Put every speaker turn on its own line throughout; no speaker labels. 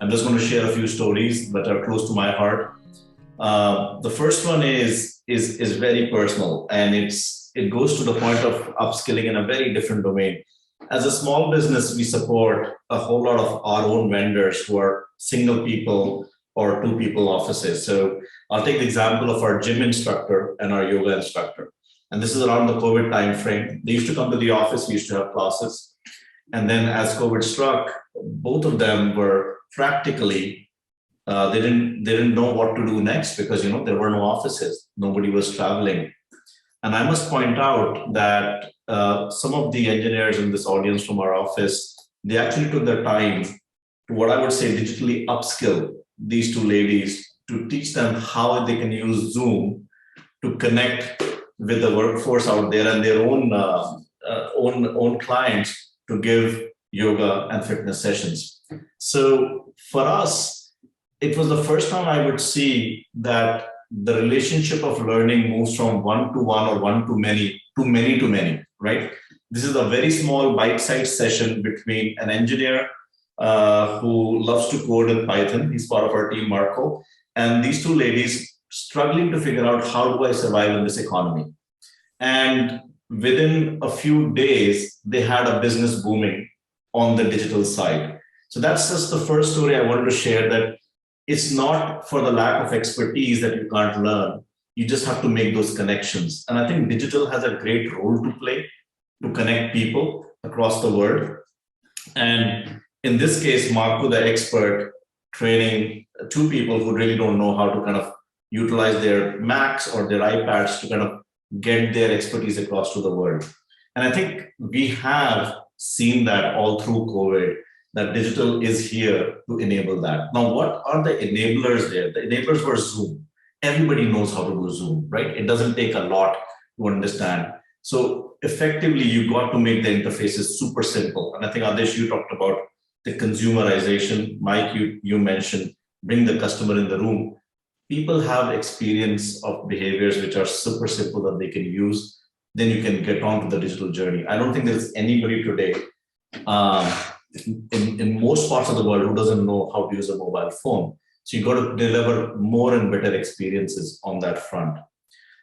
I'm just going to share a few stories that are close to my heart. The first one is very personal, and it goes to the point of upskilling in a very different domain. As a small business, we support a whole lot of our own vendors who are single people or two people offices. So I'll take the example of our gym instructor and our yoga instructor. And this is around the COVID time frame. They used to come to the office, we used to have classes. And then as COVID struck, both of them were practically, they didn't know what to do next because there were no offices, nobody was traveling. And I must point out that some of the engineers in this audience from our office, they actually took their time to what I would say digitally upskill these two ladies to teach them how they can use Zoom to connect with the workforce out there and their own clients to give yoga and fitness sessions. So for us, it was the first time I would see that the relationship of learning moves from one-to-one or one-to-many to many-to-many, right? This is a very small bite-sized session between an engineer who loves to code in Python. He's part of our team, Marco. And these two ladies struggling to figure out how do I survive in this economy. And within a few days, they had a business booming on the digital side. So that's just the first story I wanted to share, that it's not for the lack of expertise that you can't learn. You just have to make those connections. And I think digital has a great role to play to connect people across the world. And in this case, Marco, the expert, training two people who really don't know how to kind of utilize their Macs or their iPads to kind of get their expertise across to the world. And I think we have seen that all through COVID, that digital is here to enable that. Now, what are the enablers there? The enablers were Zoom. Everybody knows how to do Zoom, right? It doesn't take a lot to understand. So effectively, you got to make the interfaces super simple. And I think, Adesh, you talked about the consumerization. Mike, you mentioned bring the customer in the room. People have experience of behaviors which are super simple that they can use. Then you can get on to the digital journey. I don't think there's anybody today in most parts of the world who doesn't know how to use a mobile phone. So you got to deliver more and better experiences on that front.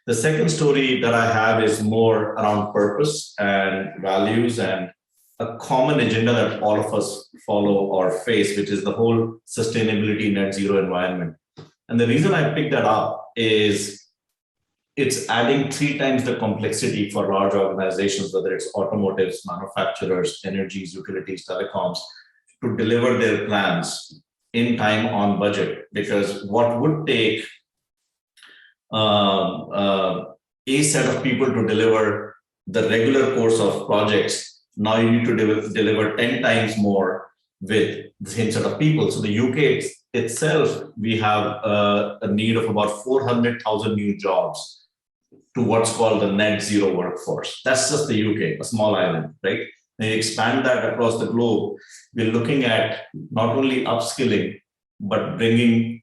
The second story that I have is more around purpose and values and a common agenda that all of us follow or face, which is the whole sustainability net zero environment. And the reason I picked that up is it's adding 3 times the complexity for large organizations, whether it's automotives, manufacturers, energies, utilities, telecoms, to deliver their plans in time on budget. Because what would take a set of people to deliver the regular course of projects, now you need to deliver 10 times more with the same set of people. So the UK itself, we have a need of about 400,000 new jobs to what's called the net zero workforce. That's just the UK, a small island, right? When you expand that across the globe, we're looking at not only upskilling, but bringing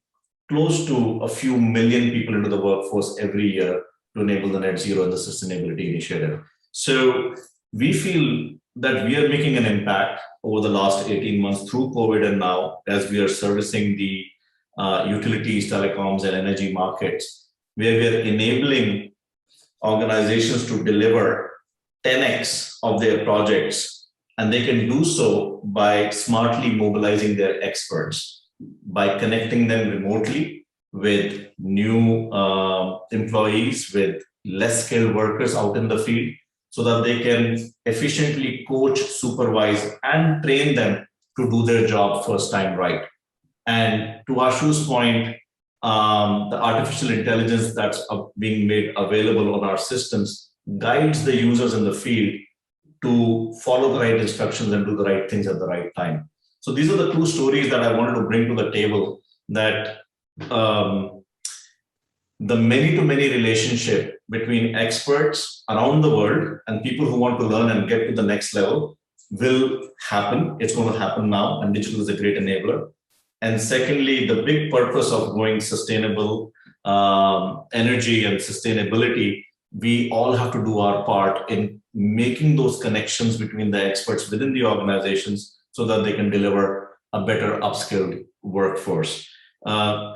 close to a few million people into the workforce every year to enable the net zero and the sustainability initiative. So we feel that we are making an impact over the last 18 months through COVID and now as we are servicing the utilities, telecoms, and energy markets, where we are enabling organizations to deliver 10x of their projects. And they can do so by smartly mobilizing their experts, by connecting them remotely with new employees, with less skilled workers out in the field, so that they can efficiently coach, supervise, and train them to do their job first time right. And to Ashu's point, the artificial intelligence that's being made available on our systems guides the users in the field to follow the right instructions and do the right things at the right time. So these are the 2 stories that I wanted to bring to the table, that the many-to-many relationship between experts around the world and people who want to learn and get to the next level will happen. It's going to happen now, and digital is a great enabler. And secondly, the big purpose of going sustainable energy and sustainability, we all have to do our part in making those connections between the experts within the organizations so that they can deliver a better upskilled workforce.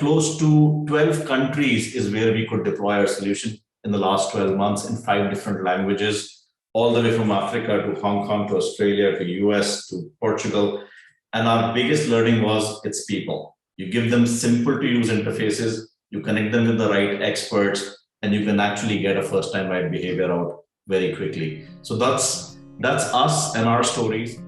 Close to 12 countries is where we could deploy our solution in the last 12 months in 5 different languages, all the way from Africa to Hong Kong to Australia to US to Portugal. And our biggest learning was it's people. You give them simple to use interfaces, you connect them with the right experts, and you can actually get a first time right behavior out very quickly. So that's us and our stories.